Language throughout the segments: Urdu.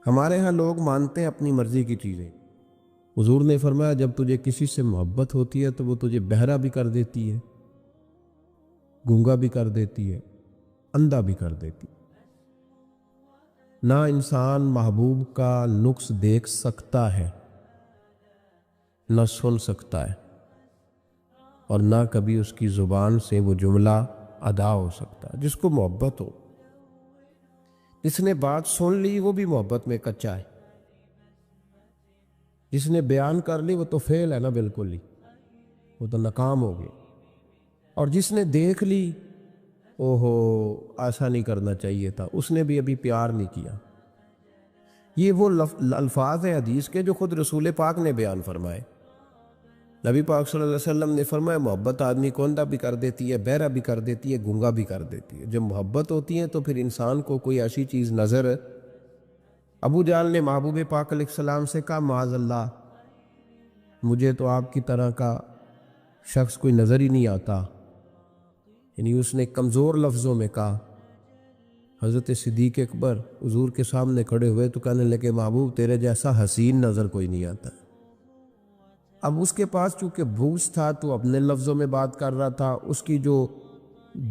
ہمارے ہاں لوگ مانتے ہیں اپنی مرضی کی چیزیں۔ حضور نے فرمایا جب تجھے کسی سے محبت ہوتی ہے تو وہ تجھے بہرا بھی کر دیتی ہے، گونگا بھی کر دیتی ہے، اندھا بھی کر دیتی ہے۔ نہ انسان محبوب کا نقص دیکھ سکتا ہے، نہ سن سکتا ہے، اور نہ کبھی اس کی زبان سے وہ جملہ ادا ہو سکتا ہے۔ جس کو محبت ہو، جس نے بات سن لی وہ بھی محبت میں کچا ہے، جس نے بیان کر لی وہ تو فیل ہے نا، بالکل ہی وہ تو ناکام ہو گئے، اور جس نے دیکھ لی اوہو ایسا نہیں کرنا چاہیے تھا، اس نے بھی ابھی پیار نہیں کیا۔ یہ وہ الفاظ ہیں حدیث کے جو خود رسول پاک نے بیان فرمائے۔ نبی پاک صلی اللہ علیہ وسلم نے فرمایا محبت آدمی کو اندھا بھی کر دیتی ہے، بہرا بھی کر دیتی ہے، گونگا بھی کر دیتی ہے۔ جب محبت ہوتی ہے تو پھر انسان کو کوئی ایسی چیز نظر، ابو جہل نے محبوب پاک علیہ السلام سے کہا معاذ اللہ مجھے تو آپ کی طرح کا شخص کوئی نظر ہی نہیں آتا، یعنی اس نے کمزور لفظوں میں کہا۔ حضرت صدیق اکبر حضور کے سامنے کھڑے ہوئے تو کہنے لگے محبوب تیرے جیسا حسین نظر کوئی نہیں آتا۔ اب اس کے پاس چونکہ بوجھ تھا تو اپنے لفظوں میں بات کر رہا تھا، اس کی جو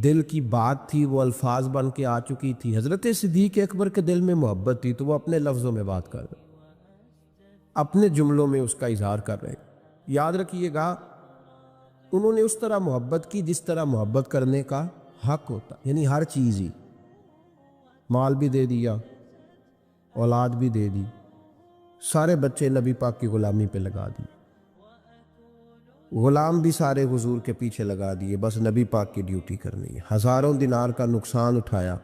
دل کی بات تھی وہ الفاظ بن کے آ چکی تھی۔ حضرت صدیق اکبر کے دل میں محبت تھی تو وہ اپنے لفظوں میں بات کر رہے، اپنے جملوں میں اس کا اظہار کر رہے۔ یاد رکھیے گا انہوں نے اس طرح محبت کی جس طرح محبت کرنے کا حق ہوتا، یعنی ہر چیز ہی، مال بھی دے دیا، اولاد بھی دے دی، سارے بچے نبی پاک کی غلامی پہ لگا دی، غلام بھی سارے حضور کے پیچھے لگا دیے، بس نبی پاک کی ڈیوٹی کرنی ہے۔ ہزاروں دینار کا نقصان اٹھایا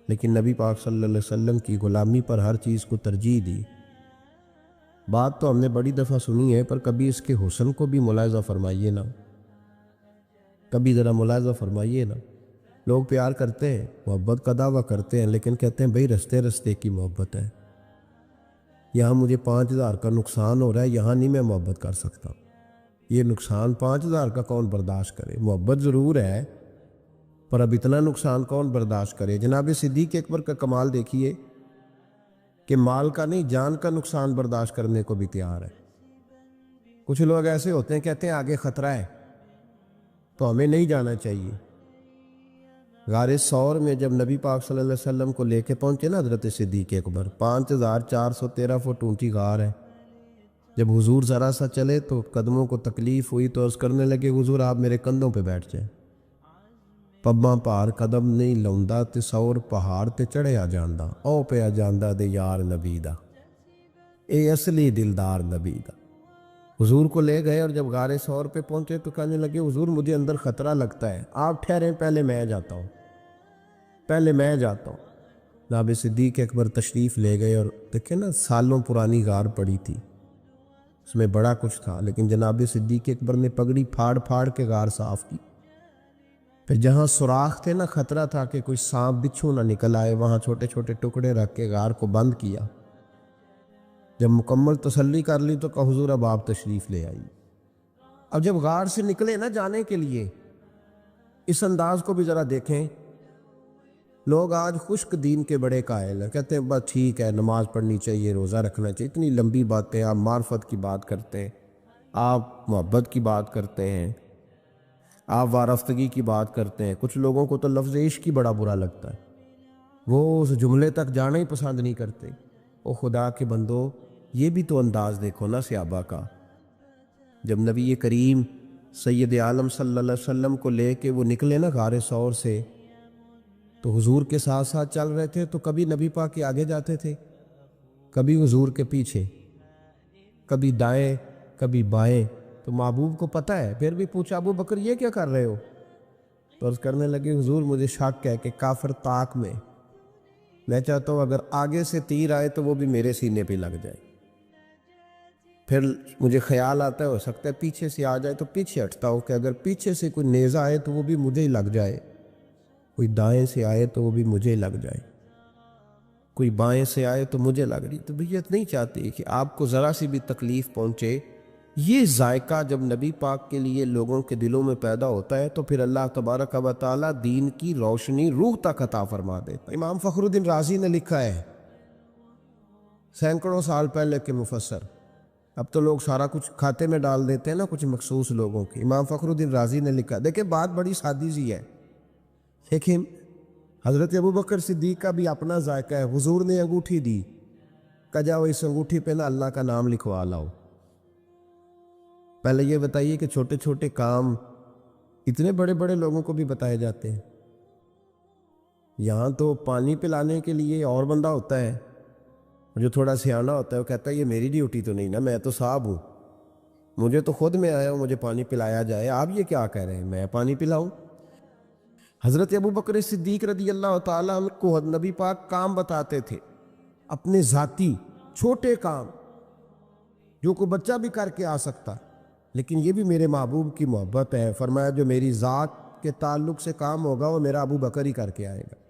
لیکن نبی پاک صلی اللہ علیہ وسلم کی غلامی پر ہر چیز کو ترجیح دی۔ بات تو ہم نے بڑی دفعہ سنی ہے پر کبھی اس کے حسن کو بھی ملاحظہ فرمائیے نا، کبھی ذرا ملاحظہ فرمائیے نا۔ لوگ پیار کرتے ہیں، محبت کا دعویٰ کرتے ہیں، لیکن کہتے ہیں بھئی رستے رستے کی محبت ہے، یہاں مجھے 5,000 کا نقصان ہو رہا ہے، یہاں نہیں میں محبت کر سکتا۔ یہ نقصان 5,000 کا کون برداشت کرے؟ محبت ضرور ہے پر اب اتنا نقصان کون برداشت کرے؟ جناب صدیق اکبر کا کمال دیکھیے کہ مال کا نہیں جان کا نقصان برداشت کرنے کو بھی تیار ہے۔ کچھ لوگ ایسے ہوتے ہیں کہتے ہیں آگے خطرہ ہے تو ہمیں نہیں جانا چاہیے۔ غار ثور میں جب نبی پاک صلی اللہ علیہ وسلم کو لے کے پہنچے نا حضرت صدیق اکبر، 5,413 فٹ اونچی غار ہے، جب حضور ذرا سا چلے تو قدموں کو تکلیف ہوئی تو عرض کرنے لگے حضور آپ میرے کندھوں پہ بیٹھ جائیں، پباں پار قدم نہیں لاؤندا تے سور پہاڑ تے چڑھے آ جاندا، او پہ آ جاندا دے یار نبی دا، اے اصلی دلدار نبی دا۔ حضور کو لے گئے اور جب غار ثور پہ پہنچے تو کہنے لگے حضور مجھے اندر خطرہ لگتا ہے، آپ ٹھہریں پہلے میں جاتا ہوں، پہلے میں جاتا ہوں۔ جناب صدیق اکبر تشریف لے گئے اور دیکھیں نا سالوں پرانی غار پڑی تھی، اس میں بڑا کچھ تھا، لیکن جناب صدیق اکبر نے پگڑی پھاڑ پھاڑ کے غار صاف کی۔ پھر جہاں سوراخ تھے نا، خطرہ تھا کہ کوئی سانپ بچھو نہ نکل آئے، وہاں چھوٹے چھوٹے ٹکڑے رکھ کے غار کو بند کیا۔ جب مکمل تسلی کر لی تو کہا حضور اب آپ تشریف لے آئی۔ اب جب غار سے نکلے نا جانے کے لیے، اس انداز کو بھی ذرا دیکھیں۔ لوگ آج خشک دین کے بڑے قائل ہیں، کہتے ہیں بس ٹھیک ہے نماز پڑھنی چاہیے، روزہ رکھنا چاہیے، اتنی لمبی باتیں، آپ معرفت کی بات کرتے ہیں، آپ محبت کی بات کرتے ہیں، آپ وارفتگی کی بات کرتے ہیں۔ کچھ لوگوں کو تو لفظ عشق ہی بڑا برا لگتا ہے، وہ اس جملے تک جانا ہی پسند نہیں کرتے۔ او خدا کے بندو یہ بھی تو انداز دیکھو نا صحابہ کا۔ جب نبی کریم سید عالم صلی اللہ علیہ وسلم کو لے کے وہ نکلے نا غار ثور سے، تو حضور کے ساتھ ساتھ چل رہے تھے، تو کبھی نبی پاک کے آگے جاتے تھے، کبھی حضور کے پیچھے، کبھی دائیں کبھی بائیں۔ تو محبوب کو پتہ ہے، پھر بھی پوچھا ابو بکر یہ کیا کر رہے ہو؟ تو عرض کرنے لگے حضور مجھے شک ہے کہ کافر طاق میں چاہتا ہوں اگر آگے سے تیر آئے تو وہ بھی میرے سینے پہ لگ جائے، پھر مجھے خیال آتا ہے ہو سکتا ہے پیچھے سے آ جائے تو پیچھے ہٹتا ہوں کہ اگر پیچھے سے کوئی نیزہ آئے تو وہ بھی مجھے ہی لگ جائے، کوئی دائیں سے آئے تو وہ بھی مجھے لگ جائے، کوئی بائیں سے آئے تو مجھے لگ رہی۔ طبیعت نہیں چاہتی کہ آپ کو ذرا سی بھی تکلیف پہنچے۔ یہ ذائقہ جب نبی پاک کے لیے لوگوں کے دلوں میں پیدا ہوتا ہے تو پھر اللہ تبارک و تعالیٰ دین کی روشنی روح تک عطا فرما دیتا ہے۔ امام فخر الدین رازی نے لکھا ہے سینکڑوں سال پہلے کے مفسر، اب تو لوگ سارا کچھ کھاتے میں ڈال دیتے ہیں نا، کچھ مخصوص لوگوں کی۔ امام فخر الدین رازی نے لکھا، دیکھیں بات بڑی سادی سی ہے، لیکن حضرت ابوبکر صدیق کا بھی اپنا ذائقہ ہے۔ حضور نے انگوٹھی دی، کہا جاؤ اس انگوٹھی پہ نا اللہ کا نام لکھوا لاؤ۔ پہلے یہ بتائیے کہ چھوٹے چھوٹے کام اتنے بڑے بڑے لوگوں کو بھی بتائے جاتے ہیں۔ یہاں تو پانی پلانے کے لیے اور بندہ ہوتا ہے، جو تھوڑا سیانا ہوتا ہے، وہ کہتا ہے یہ میری ڈیوٹی تو نہیں نا، میں تو صاحب ہوں، مجھے تو خود میں آیا ہوں مجھے پانی پلایا جائے، آپ یہ کیا کہہ رہے ہیں میں پانی پلاؤں؟ حضرت ابوبکر صدیق رضی اللہ تعالیٰ عنہ کو نبی پاک کام بتاتے تھے، اپنے ذاتی چھوٹے کام جو کوئی بچہ بھی کر کے آ سکتا، لیکن یہ بھی میرے محبوب کی محبت ہے، فرمایا جو میری ذات کے تعلق سے کام ہوگا وہ میرا ابو بکر ہی کر کے آئے گا۔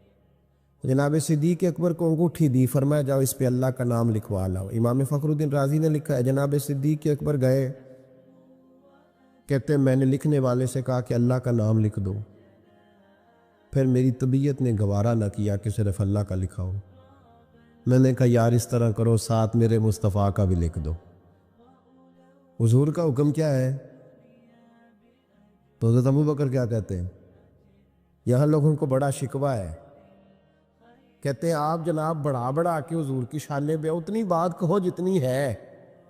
جناب صدیق اکبر کو انگوٹھی دی، فرمایا جاؤ اس پہ اللہ کا نام لکھوا لاؤ۔ امام فخر الدین رازی نے لکھا ہے جناب صدیق اکبر گئے، کہتے ہیں میں نے لکھنے والے سے کہا کہ اللہ کا نام لکھ دو، پھر میری طبیعت نے گوارا نہ کیا کہ صرف اللہ کا لکھا ہو، میں نے کہا یار اس طرح کرو ساتھ میرے مصطفیٰ کا بھی لکھ دو۔ حضور کا حکم کیا ہے؟ تو حضرت ابوبکر کیا کہتے ہیں؟ یہاں لوگوں کو بڑا شکوہ ہے، کہتے ہیں آپ جناب بڑھا کے حضور کی شانیں بے اتنی بات کہو جتنی ہے،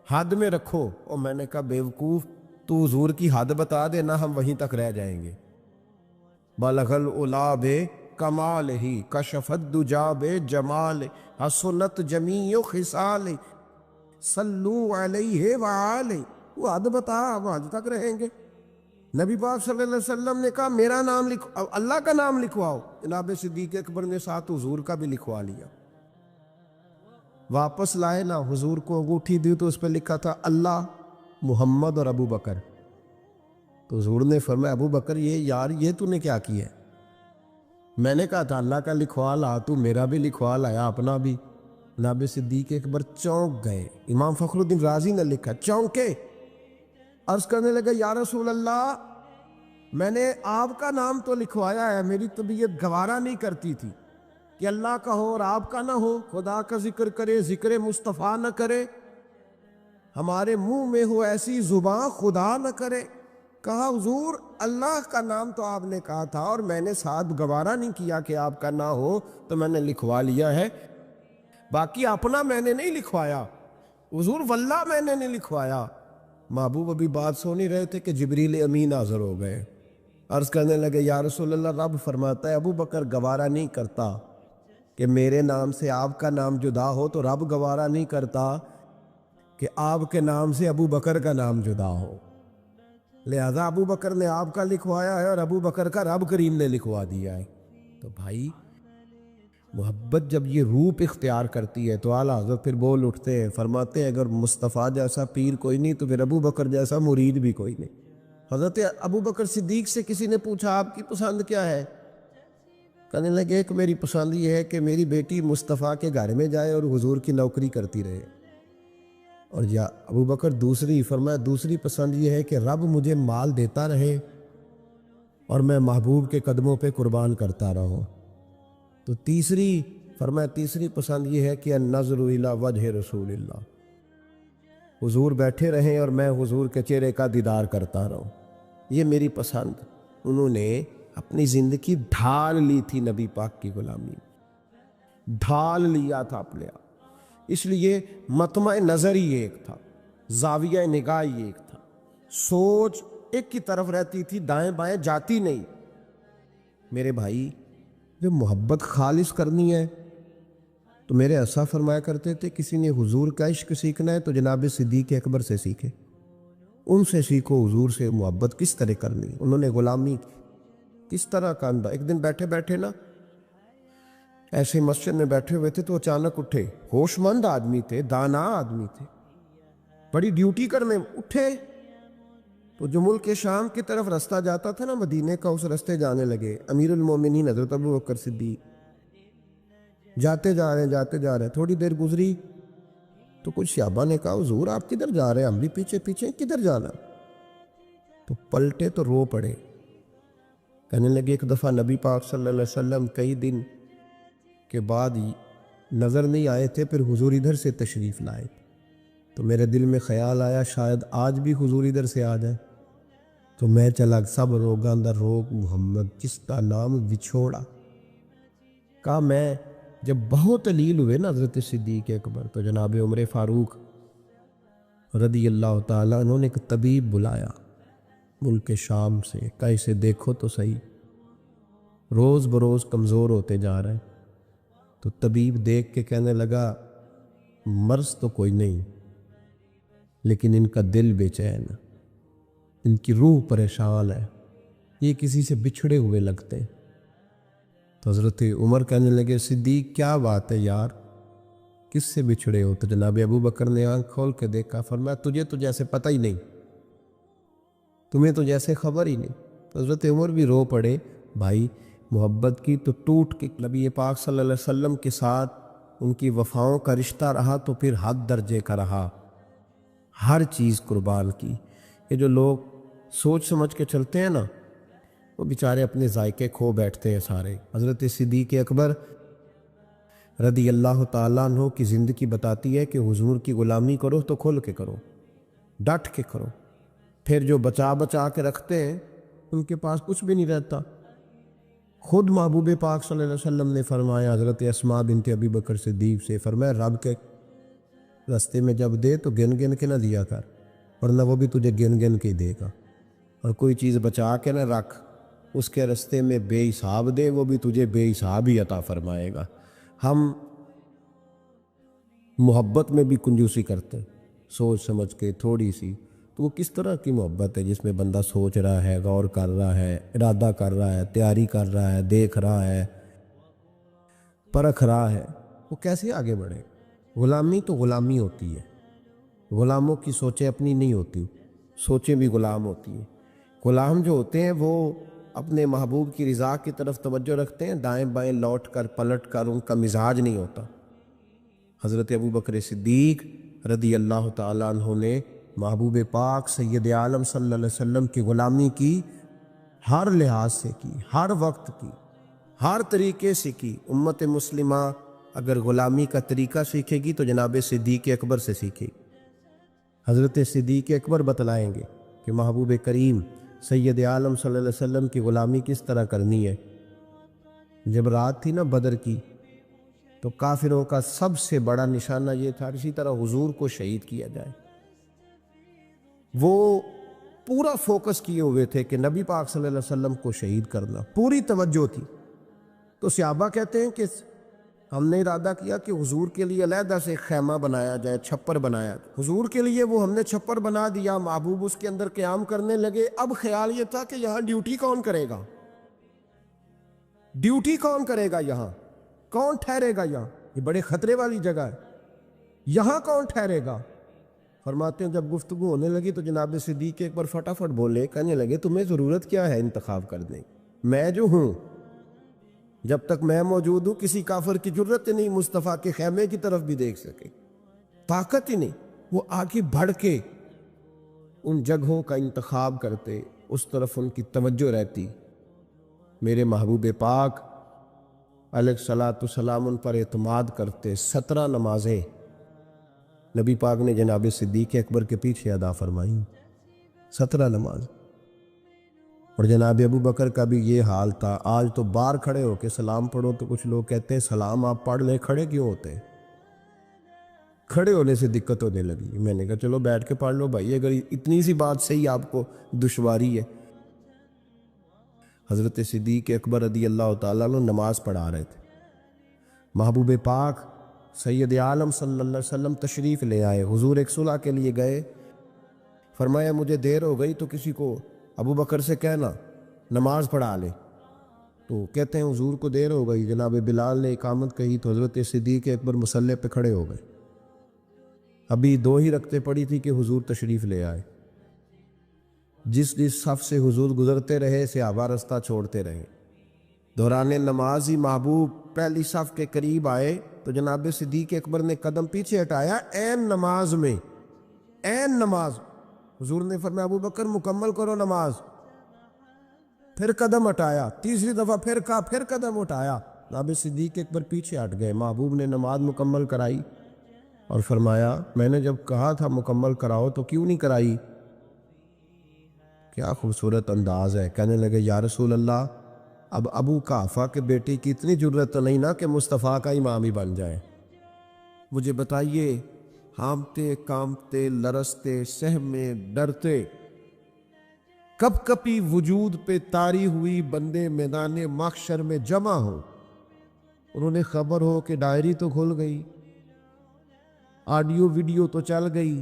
حد میں رکھو۔ اور میں نے کہا بیوقوف تو حضور کی حد بتا دینا، ہم وہیں تک رہ جائیں گے۔ بلغ العلا بے کمال ہی کشف الدجا بے جمال حسنت جمیع خصال صلو علیہ وآلہ، وہ حد بتا، ہم حد تک رہیں گے۔ نبی پاک صلی اللہ علیہ وسلم نے کہا میرا نام لکھو، اللہ کا نام لکھواؤ، جناب صدیق اکبر نے ساتھ حضور کا بھی لکھوا لیا۔ واپس لائے نا، حضور کو انگوٹھی دی تو اس پہ لکھا تھا اللہ، محمد اور ابو بکر۔ تو حضور نے فرمایا ابو بکر یہ تو نے کیا کیا ہے؟ میں نے کہا تھا اللہ کا لکھوا لا، تو میرا بھی لکھوا لایا اپنا بھی۔ جناب صدیق اکبر چونک گئے، امام فخر الدین رازی نے لکھا چونکے، عرض کرنے لگا یا رسول اللہ میں نے آپ کا نام تو لکھوایا ہے، میری طبیعت گوارا نہیں کرتی تھی کہ اللہ کا ہو اور آپ کا نہ ہو، خدا کا ذکر کرے ذکر مصطفیٰ نہ کرے، ہمارے منہ میں ہو ایسی زبان خدا نہ کرے۔ کہا حضور اللہ کا نام تو آپ نے کہا تھا اور میں نے ساتھ گوارا نہیں کیا کہ آپ کا نہ ہو، تو میں نے لکھوا لیا ہے، باقی اپنا میں نے نہیں لکھوایا حضور، واللہ میں نے نہیں لکھوایا۔ محبوب ابھی بات سو نہیں رہے تھے کہ جبریل امین حاضر ہو گئے، عرض کرنے لگے یا رسول اللہ رب فرماتا ہے ابو بکر گوارا نہیں کرتا کہ میرے نام سے آپ کا نام جدا ہو، تو رب گوارا نہیں کرتا کہ آپ کے نام سے ابو بکر کا نام جدا ہو، لہذا ابو بکر نے آپ کا لکھوایا ہے اور ابو بکر کا رب کریم نے لکھوا دیا ہے۔ تو بھائی محبت جب یہ روپ اختیار کرتی ہے تو اعلیٰ حضرت پھر بول اٹھتے ہیں، فرماتے ہیں اگر مصطفیٰ جیسا پیر کوئی نہیں تو پھر ابو بکر جیسا مرید بھی کوئی نہیں۔ حضرت ابو بکر صدیق سے کسی نے پوچھا آپ کی پسند کیا ہے؟ کہنے لگے کہ میری پسند یہ ہے کہ میری بیٹی مصطفیٰ کے گھر میں جائے اور حضور کی نوکری کرتی رہے، اور یا ابو بکر دوسری، فرمایا دوسری پسند یہ ہے کہ رب مجھے مال دیتا رہے اور میں محبوب کے قدموں پہ قربان کرتا رہوں، تو تیسری، فرمایا تیسری پسند یہ ہے کہ النظر الی وجہ رسول اللہ، حضور بیٹھے رہیں اور میں حضور کے چہرے کا دیدار کرتا رہوں، یہ میری پسند۔ انہوں نے اپنی زندگی ڈھال لی تھی نبی پاک کی غلامی، ڈھال لیا تھا اپنے آپ، اس لیے مطمع نظر ہی ایک تھا، زاویہ نگاہ ہی ایک تھا، سوچ ایک کی طرف رہتی تھی، دائیں بائیں جاتی نہیں۔ میرے بھائی جو محبت خالص کرنی ہے تو میرے ایسا فرمایا کرتے تھے کسی نے حضور کا عشق سیکھنا ہے تو جناب صدیق اکبر سے سیکھے، ان سے سیکھو حضور سے محبت کس طرح کرنی، انہوں نے غلامی کس طرح کا انداز۔ ایک دن بیٹھے بیٹھے نا ایسے مسجد میں بیٹھے ہوئے تھے تو اچانک اٹھے، ہوش مند آدمی تھے، دانا آدمی تھے، بڑی ڈیوٹی کرنے اٹھے، تو جو ملک شام کی طرف رستہ جاتا تھا نا مدینے کا، اس رستے جانے لگے۔ امیر المومنین حضرت ابو بکر صدیق جاتے جا رہے ہیں، تھوڑی دیر گزری تو کچھ صحابہ نے کہا حضور آپ کدھر جا رہے ہیں؟ ہم بھی پیچھے پیچھے، کدھر جانا؟ تو پلٹے تو رو پڑے، کہنے لگے ایک دفعہ نبی پاک صلی اللہ علیہ وسلم کئی دن کے بعد نظر نہیں آئے تھے، پھر حضور ادھر سے تشریف لائے تو میرے دل میں خیال آیا شاید آج بھی حضور ادھر سے آ جائے، تو میں چلا سب روگاں دا روگ محمد جس کا نام وچھوڑا۔ کہا میں جب بہت علیل ہوئے نا حضرت صدیق اکبر، تو جناب عمر فاروق رضی اللہ تعالیٰ انہوں نے ایک طبیب بلایا ملک شام سے، کہا اسے دیکھو تو صحیح، روز بروز کمزور ہوتے جا رہے ہیں۔ تو طبیب دیکھ کے کہنے لگا مرض تو کوئی نہیں، لیکن ان کا دل بے چین، ان کی روح پریشان ہے، یہ کسی سے بچھڑے ہوئے لگتے ہیں۔ تو حضرت عمر کہنے لگے صدیق کیا بات ہے یار، کس سے بچھڑے ہو؟ تو جناب ابو بکر نے آنکھ کھول کے دیکھا، فرمایا تجھے تو جیسے پتہ ہی نہیں، تمہیں تو جیسے خبر ہی نہیں۔ تو حضرت عمر بھی رو پڑے، بھائی محبت کی تو ٹوٹ کے نبی پاک صلی اللہ علیہ وسلم کے ساتھ ان کی وفاؤں کا رشتہ رہا تو پھر حد درجے کا رہا، ہر چیز قربان کی۔ یہ جو لوگ سوچ سمجھ کے چلتے ہیں نا، وہ بیچارے اپنے ذائقے کھو بیٹھتے ہیں سارے۔ حضرت صدیق اکبر رضی اللہ تعالیٰ عنہ کی زندگی بتاتی ہے کہ حضور کی غلامی کرو تو کھل کے کرو، ڈٹ کے کرو، پھر جو بچا بچا کے رکھتے ہیں ان کے پاس کچھ بھی نہیں رہتا۔ خود محبوب پاک صلی اللہ علیہ وسلم نے فرمایا حضرت اسماء بنت ابی بکر صدیق سے، فرمایا رب کے راستے میں جب دے تو گن گن کے نہ دیا کر، ورنہ وہ بھی تجھے گن گن کے ہی دے گا، اور کوئی چیز بچا کے نہ رکھ، اس کے راستے میں بے حساب دے، وہ بھی تجھے بے حساب ہی عطا فرمائے گا۔ ہم محبت میں بھی کنجوسی کرتے ہیں، سوچ سمجھ کے تھوڑی سی، تو وہ کس طرح کی محبت ہے جس میں بندہ سوچ رہا ہے، غور کر رہا ہے، ارادہ کر رہا ہے، تیاری کر رہا ہے، دیکھ رہا ہے، پرکھ رہا ہے، وہ کیسے آگے بڑھے؟ غلامی تو غلامی ہوتی ہے، غلاموں کی سوچیں اپنی نہیں ہوتی، سوچیں بھی غلام ہوتی ہیں۔ غلام جو ہوتے ہیں وہ اپنے محبوب کی رضا کی طرف توجہ رکھتے ہیں، دائیں بائیں لوٹ کر پلٹ کر ان کا مزاج نہیں ہوتا۔ حضرت ابو بکر صدیق رضی اللہ تعالیٰ عنہ نے محبوب پاک سید عالم صلی اللہ علیہ وسلم کی غلامی کی، ہر لحاظ سے کی، ہر وقت کی، ہر طریقے سے کی۔ امت مسلمہ اگر غلامی کا طریقہ سیکھے گی تو جناب صدیق اکبر سے سیکھے گی۔ حضرت صدیق اکبر بتلائیں گے کہ محبوب کریم سید عالم صلی اللہ علیہ وسلم کی غلامی کس طرح کرنی ہے۔ جب رات تھی نا بدر کی، تو کافروں کا سب سے بڑا نشانہ یہ تھا اسی طرح حضور کو شہید کیا جائے۔ وہ پورا فوکس کیے ہوئے تھے کہ نبی پاک صلی اللہ علیہ وسلم کو شہید کرنا، پوری توجہ تھی۔ تو صحابہ کہتے ہیں کہ ہم نے ارادہ کیا کہ حضور کے لیے علیحدہ سے خیمہ بنایا جائے، چھپر بنایا جائے۔ حضور کے لیے وہ ہم نے چھپر بنا دیا، محبوب اس کے اندر قیام کرنے لگے۔ اب خیال یہ تھا کہ یہاں ڈیوٹی کون کرے گا، ڈیوٹی کون کرے گا، یہاں کون ٹھہرے گا، یہاں یہ بڑے خطرے والی جگہ ہے، یہاں کون ٹھہرے گا؟ فرماتے ہیں جب گفتگو ہونے لگی تو جناب صدیق ایک بار فٹافٹ بولے، کہنے لگے تمہیں ضرورت کیا ہے انتخاب کرنے، میں جو ہوں، جب تک میں موجود ہوں کسی کافر کی جرت ہی نہیں مصطفیٰ کے خیمے کی طرف بھی دیکھ سکے، طاقت ہی نہیں۔ وہ آگے بڑھ کے ان جگہوں کا انتخاب کرتے، اس طرف ان کی توجہ رہتی۔ میرے محبوب پاک علیہ الصلاۃ والسلام ان پر اعتماد کرتے۔ 17 نمازیں نبی پاک نے جناب صدیق اکبر کے پیچھے ادا فرمائیں، 17 نماز۔ اور جناب ابو بکر کا بھی یہ حال تھا۔ آج تو باہر کھڑے ہو کے سلام پڑھو تو کچھ لوگ کہتے ہیں سلام آپ پڑھ لیں، کھڑے کیوں ہوتے ہیں؟ کھڑے ہونے سے دقت ہونے لگی۔ میں نے کہا چلو بیٹھ کے پڑھ لو بھائی، اگر اتنی سی بات سے ہی آپ کو دشواری ہے۔ حضرت صدیق اکبر رضی اللہ تعالیٰ عنہ نماز پڑھا رہے تھے، محبوب پاک سید عالم صلی اللہ علیہ وسلم تشریف لے آئے۔ حضور ایک صلح کے لیے گئے، فرمایا مجھے دیر ہو گئی تو کسی کو ابو بکر سے کہنا نماز پڑھا لے۔ تو کہتے ہیں حضور کو دیر ہو گئی، جناب بلال نے اقامت کہی تو حضرت صدیق اکبر مصلی پہ کھڑے ہو گئے۔ ابھی 2 ہی رکعتیں پڑی تھی کہ حضور تشریف لے آئے۔ جس صف سے حضور گزرتے رہے صحابہ رستہ چھوڑتے رہے۔ دوران نماز ہی محبوب پہلی صف کے قریب آئے تو جناب صدیق اکبر نے قدم پیچھے ہٹایا، عین نماز میں، عین نماز۔ حضور نے فرمایا ابو بکر مکمل کرو نماز۔ پھر قدم ہٹایا، تیسری دفعہ پھر کہا، پھر قدم اٹھایا، جناب صدیق اکبر پیچھے ہٹ گئے. محبوب نے نماز مکمل کرائی اور فرمایا میں نے جب کہا تھا مکمل کراؤ تو کیوں نہیں کرائی؟ کیا خوبصورت انداز ہے. کہنے لگے یا رسول اللہ اب ابو قحافہ کے بیٹے کی اتنی جرت تو نہیں نا کہ مصطفیٰ کا امام ہی بن جائے. مجھے بتائیے ہامتے کامتے لرزتے سہمے ڈرتے کب کپی وجود پہ طاری ہوئی بندے میدان محشر میں جمع ہو. انہوں نے خبر ہو کہ ڈائری تو کھل گئی، آڈیو ویڈیو تو چل گئی،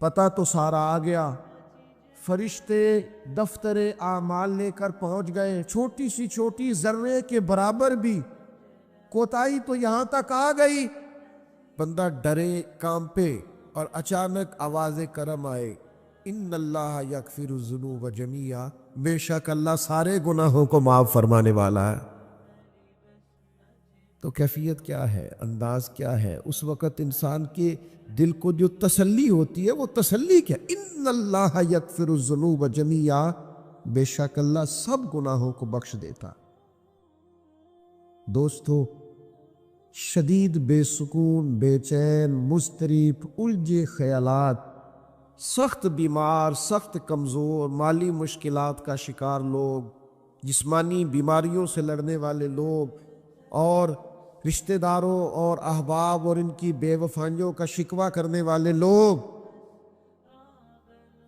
پتہ تو سارا آ گیا، فرشتے دفتر اعمال لے کر پہنچ گئے، چھوٹی سی چھوٹی ذرے کے برابر بھی کوتاہی تو یہاں تک آ گئی. بندہ ڈرے کانپے اور اچانک آواز کرم آئے ان اللہ یغفر الذنوب جمیعا، بے شک اللہ سارے گناہوں کو معاف فرمانے والا ہے. تو کیفیت کیا ہے، انداز کیا ہے؟ اس وقت انسان کے دل کو جو تسلی ہوتی ہے وہ تسلی کیا؟ ان اللہ یغفر الذنوب جمیعا، بے شک اللہ سب گناہوں کو بخش دیتا. دوستو شدید بے سکون، بے چین، مضطرب، الجھے خیالات، سخت بیمار، سخت کمزور، مالی مشکلات کا شکار لوگ، جسمانی بیماریوں سے لڑنے والے لوگ، اور رشتہ داروں اور احباب اور ان کی بے وفائیوں کا شکوہ کرنے والے لوگ،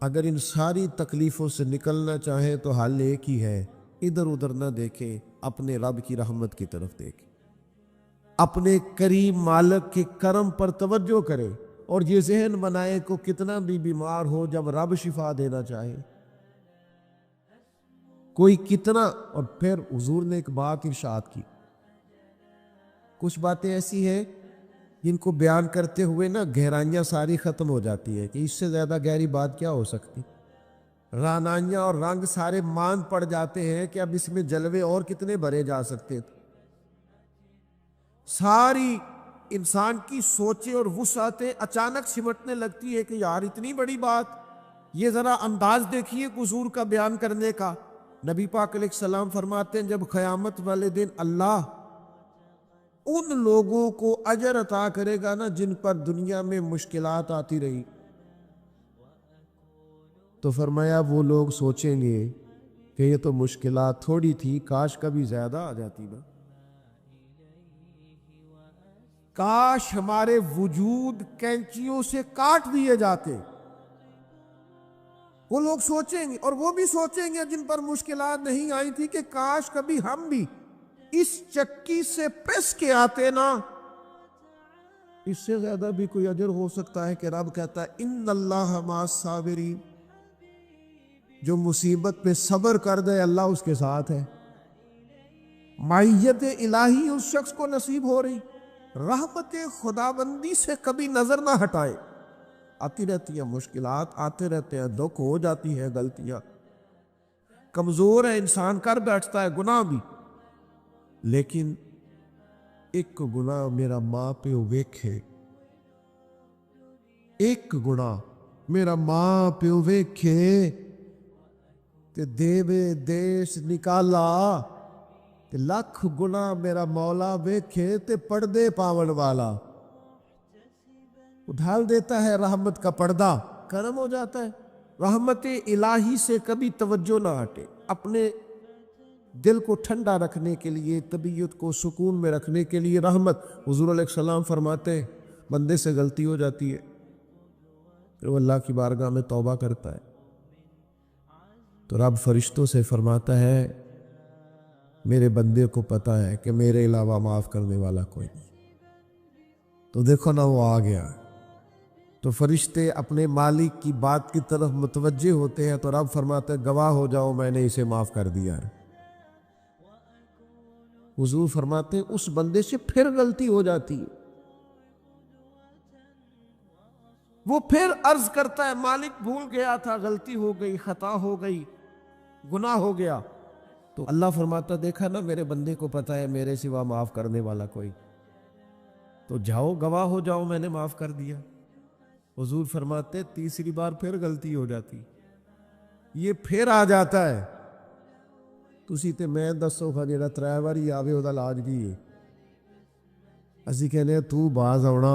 اگر ان ساری تکلیفوں سے نکلنا چاہیں تو حل ایک ہی ہے، ادھر ادھر نہ دیکھیں، اپنے رب کی رحمت کی طرف دیکھیں، اپنے کریم مالک کے کرم پر توجہ کرے اور یہ ذہن بنائے کو کتنا بھی بیمار ہو جب رب شفا دینا چاہے کوئی کتنا. اور پھر حضور نے ایک بات ارشاد کی، کچھ باتیں ایسی ہیں جن کو بیان کرتے ہوئے نا گہرائیاں ساری ختم ہو جاتی ہے کہ اس سے زیادہ گہری بات کیا ہو سکتی. رانائیاں اور رنگ سارے مان پڑ جاتے ہیں کہ اب اس میں جلوے اور کتنے بھرے جا سکتے تھے. ساری انسان کی سوچیں اور وسعتیں اچانک سمٹنے لگتی ہے کہ یار اتنی بڑی بات. یہ ذرا انداز دیکھیے حضور کا بیان کرنے کا. نبی پاک علیہ السلام فرماتے ہیں جب قیامت والے دن اللہ ان لوگوں کو اجر عطا کرے گا نا جن پر دنیا میں مشکلات آتی رہی، تو فرمایا وہ لوگ سوچیں گے کہ یہ تو مشکلات تھوڑی تھی، کاش کبھی زیادہ آ جاتی نا، کاش ہمارے وجود کینچیوں سے کاٹ دیے جاتے. وہ لوگ سوچیں گے، اور وہ بھی سوچیں گے جن پر مشکلات نہیں آئی تھی کہ کاش کبھی ہم بھی اس چکی سے پس کے آتے نا. اس سے زیادہ بھی کوئی اجر ہو سکتا ہے کہ رب کہتا ہے ان اللہ مع الصابرین، جو مصیبت پہ صبر کر دے اللہ اس کے ساتھ ہے. معیت الہی اس شخص کو نصیب ہو رہی، رحمت خداوندی سے کبھی نظر نہ ہٹائے. آتی رہتی ہیں مشکلات، آتے رہتے ہیں دکھ، ہو جاتی ہے غلطیاں، کمزور ہے انسان، کر بیٹھتا ہے گناہ بھی، لیکن ایک گناہ میرا ماں پیو ویکھے، ایک گناہ میرا ماں پیو ویکھے تے دیوے دیش نکالا، تے لاکھ گناہ میرا مولا ویکھے تے پردے پاون والا. ڈھال دیتا ہے رحمت کا پردہ، کرم ہو جاتا ہے. رحمت الہی سے کبھی توجہ نہ ہٹے. اپنے دل کو ٹھنڈا رکھنے کے لیے، طبیعت کو سکون میں رکھنے کے لیے رحمت. حضور علیہ السلام فرماتے ہیں بندے سے غلطی ہو جاتی ہے پھر وہ اللہ کی بارگاہ میں توبہ کرتا ہے تو رب فرشتوں سے فرماتا ہے میرے بندے کو پتہ ہے کہ میرے علاوہ معاف کرنے والا کوئی نہیں. تو دیکھو نا وہ آ گیا. تو فرشتے اپنے مالک کی بات کی طرف متوجہ ہوتے ہیں تو رب فرماتا ہے گواہ ہو جاؤ میں نے اسے معاف کر دیا ہے. حضور فرماتے ہیں اس بندے سے پھر غلطی ہو جاتی ہے، وہ پھر عرض کرتا ہے مالک بھول گیا تھا، غلطی ہو گئی، خطا ہو گئی، گناہ ہو گیا. تو اللہ فرماتا دیکھا نا میرے بندے کو پتہ ہے میرے سوا معاف کرنے والا کوئی، تو جاؤ گواہ ہو جاؤ میں نے معاف کر دیا. حضور فرماتے تیسری بار پھر غلطی ہو جاتی، یہ پھر آ جاتا ہے ਤੁਸੀਂ ਤੇ ਮੈਂ ਦੱਸੋ ਖਾ ਜਿਹੜਾ 3 ਵਾਰੀ ਆਵੇ ਉਹਦਾ ਇਲਾਜ ਕੀ ਹੈ। ਅਸੀਂ ਕਹਿੰਦੇ ਹਾਂ ਤੂੰ ਬਾਜ਼ ਆਉਣਾ,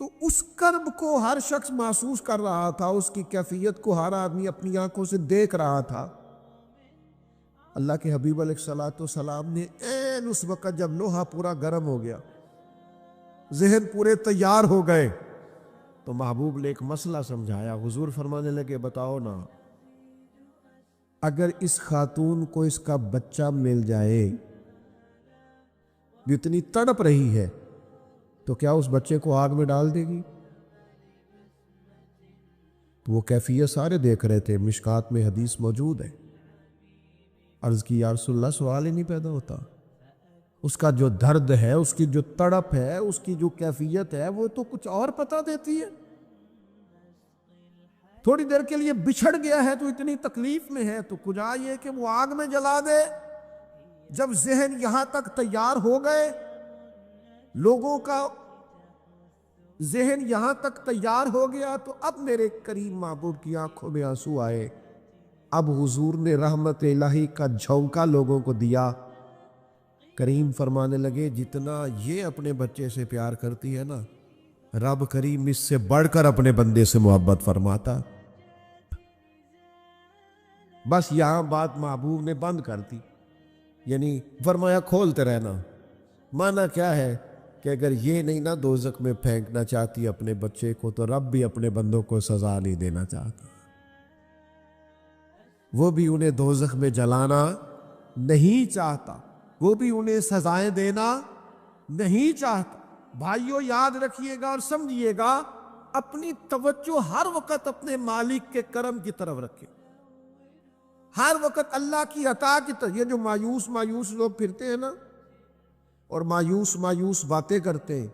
تو اس کرب کو ہر شخص محسوس کر رہا تھا، اس کی کیفیت کو ہر آدمی اپنی آنکھوں سے دیکھ رہا تھا۔ اللہ کے حبیب علیہ الصلوۃ والسلام نے عین اس وقت جب لوہا پورا گرم ہو گیا، ذہن پورے تیار ہو گئے، تو محبوب نے ایک مسئلہ سمجھایا۔ حضور فرمانے لگے بتاؤ نا، اگر اس خاتون کو اس کا بچہ مل جائے جو اتنی تڑپ رہی ہے، تو کیا اس بچے کو آگ میں ڈال دے گی؟ تو وہ کیفیت سارے دیکھ رہے تھے، مشکات میں حدیث موجود ہے۔ عرض کی یا رسول اللہ، سوال ہی نہیں پیدا ہوتا۔ اس کا جو درد ہے، اس کی جو تڑپ ہے، اس کی جو کیفیت ہے، وہ تو کچھ اور پتہ دیتی ہے۔ تھوڑی دیر کے لیے بچھڑ گیا ہے تو اتنی تکلیف میں ہے، تو کجا یہ کہ وہ آگ میں جلا دے۔ جب ذہن یہاں تک تیار ہو گئے، لوگوں کا ذہن یہاں تک تیار ہو گیا، تو اب میرے کریم محبوب کی آنکھوں میں آنسو آئے۔ اب حضور نے رحمت الہی کا جھونکا لوگوں کو دیا۔ کریم فرمانے لگے جتنا یہ اپنے بچے سے پیار کرتی ہے نا، رب کریم اس سے بڑھ کر اپنے بندے سے محبت فرماتا۔ بس یہاں بات محبوب نے بند کر دی، یعنی فرمایا کھولتے رہنا۔ معنی کیا ہے کہ اگر یہ نہیں نہ دوزخ میں پھینکنا چاہتی اپنے بچے کو، تو رب بھی اپنے بندوں کو سزا نہیں دینا چاہتا، وہ بھی انہیں دوزخ میں جلانا نہیں چاہتا، وہ بھی انہیں سزائیں دینا نہیں چاہتا۔ بھائیو یاد رکھیے گا اور سمجھیے گا، اپنی توجہ ہر وقت اپنے مالک کے کرم کی طرف رکھے، ہر وقت اللہ کی عطا کی طرف۔ یہ جو مایوس لوگ پھرتے ہیں نا، اور مایوس باتیں کرتے ہیں،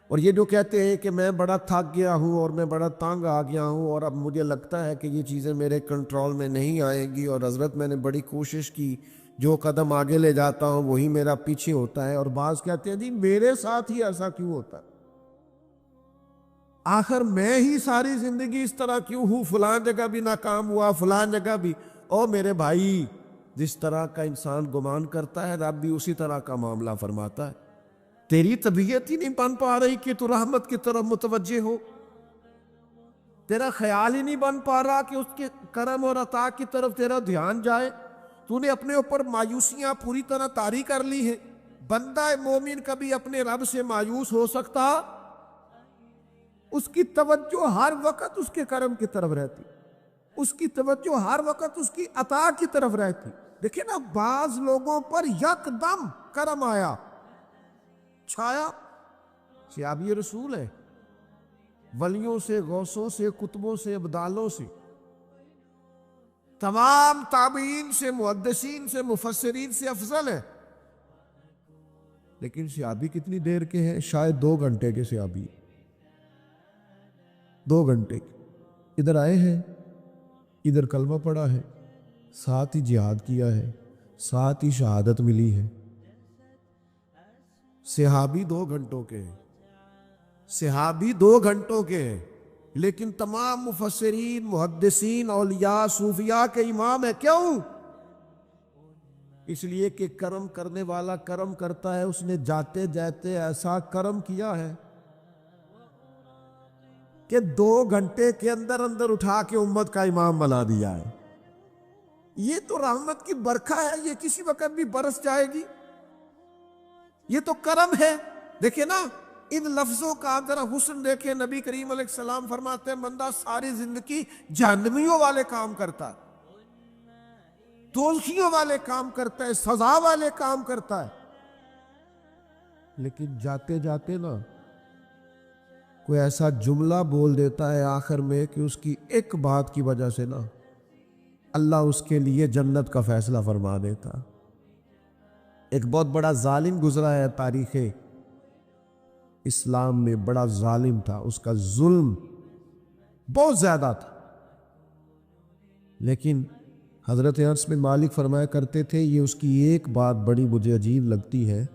اور یہ جو کہتے ہیں کہ میں بڑا تھک گیا ہوں اور میں بڑا تنگ آ گیا ہوں، اور اب مجھے لگتا ہے کہ یہ چیزیں میرے کنٹرول میں نہیں آئیں گی، اور حضرت میں نے بڑی کوشش کی، جو قدم آگے لے جاتا ہوں وہی میرا پیچھے ہوتا ہے، اور بعض کہتے ہیں جی میرے ساتھ ہی ایسا کیوں ہوتا ہے، آخر میں ہی ساری زندگی اس طرح کیوں ہوں، فلاں جگہ بھی ناکام ہوا، فلاں جگہ بھی۔ او میرے بھائی، جس طرح کا انسان گمان کرتا ہے، رب بھی اسی طرح کا معاملہ فرماتا ہے۔ تیری طبیعت ہی نہیں بن پا رہی کہ تو رحمت کی طرف متوجہ ہو، تیرا خیال ہی نہیں بن پا رہا کہ اس کے کرم اور عطا کی طرف تیرا دھیان جائے، تو نے اپنے اوپر مایوسیاں پوری طرح طاری کر لی ہیں۔ بندہ مومن کبھی اپنے رب سے مایوس ہو سکتا؟ اس کی توجہ ہر وقت اس کے کرم کی طرف رہتی، اس کی توجہ ہر وقت اس کی عطا کی طرف رہتی۔ دیکھیں نا، بعض لوگوں پر یکدم کرم آیا، چھایا، صحابی رسول ہے، ولیوں سے، غوثوں سے، کتبوں سے، ابدالوں سے، تمام تابعین سے، محدثین سے، مفسرین سے افضل ہے، لیکن صحابی کتنی دیر کے ہیں؟ شاید 2 گھنٹے کے صحابی، 2 گھنٹے ادھر آئے ہیں، ادھر کلمہ پڑھا ہے، ساتھ ہی جہاد کیا ہے، ساتھ ہی شہادت ملی ہے۔ صحابی 2 گھنٹوں کے ہیں، صحابی 2 گھنٹوں کے ہیں، لیکن تمام مفسرین، محدثین، اولیاء، صوفیاء کے امام ہے۔ کیوں؟ اس لیے کہ کرم کرنے والا کرم کرتا ہے، اس نے جاتے جاتے ایسا کرم کیا ہے کہ 2 گھنٹے کے اندر اندر اٹھا کے امت کا امام بنا دیا ہے۔ یہ تو رحمت کی برکھا ہے، یہ کسی وقت بھی برس جائے گی، یہ تو کرم ہے۔ دیکھیں نا، ان لفظوں کا ذرا حسن دیکھیں۔ نبی کریم علیہ السلام فرماتے ہیں بندہ ساری زندگی جہنمیوں والے کام کرتا ہے، دوزخیوں والے کام کرتا ہے، سزا والے کام کرتا ہے، لیکن جاتے جاتے نا کوئی ایسا جملہ بول دیتا ہے آخر میں کہ اس کی ایک بات کی وجہ سے نا اللہ اس کے لیے جنت کا فیصلہ فرما دیتا۔ ایک بہت بڑا ظالم گزرا ہے تاریخ اسلام میں، بڑا ظالم تھا، اس کا ظلم بہت زیادہ تھا، لیکن حضرت انس بن مالک فرمایا کرتے تھے یہ اس کی ایک بات بڑی مجھے عجیب لگتی ہے،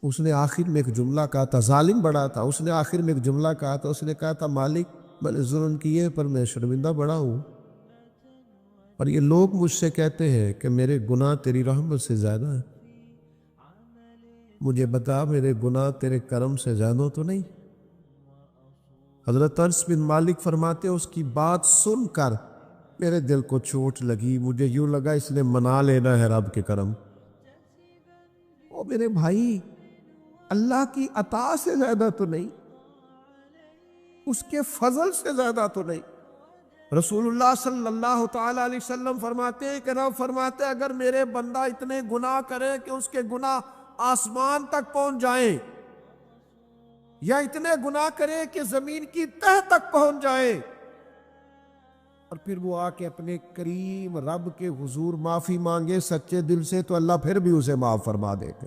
اس نے آخر میں ایک جملہ کہا تھا، ظالم بڑا تھا، اس نے آخر میں ایک جملہ کہا تھا، اس نے کہا تھا مالک میں نے ظلم کیے پر میں شرمندہ بڑا ہوں، اور یہ لوگ مجھ سے کہتے ہیں کہ میرے گناہ تیری رحمت سے زیادہ ہیں، مجھے بتا میرے گناہ تیرے کرم سے زیادہ تو نہیں؟ حضرت انس بن مالک فرماتے اس کی بات سن کر میرے دل کو چوٹ لگی، مجھے یوں لگا اس نے منا لینا ہے رب کے کرم۔ او میرے بھائی، اللہ کی عطا سے زیادہ تو نہیں، اس کے فضل سے زیادہ تو نہیں۔ رسول اللہ صلی اللہ تعالی علیہ وسلم فرماتے ہیں کہ رب فرماتے ہیں اگر میرے بندہ اتنے گناہ کرے کہ اس کے گناہ آسمان تک پہنچ جائیں، یا اتنے گناہ کرے کہ زمین کی تہ تک پہنچ جائے، اور پھر وہ آ کے اپنے کریم رب کے حضور معافی مانگے سچے دل سے، تو اللہ پھر بھی اسے معاف فرما دے گا۔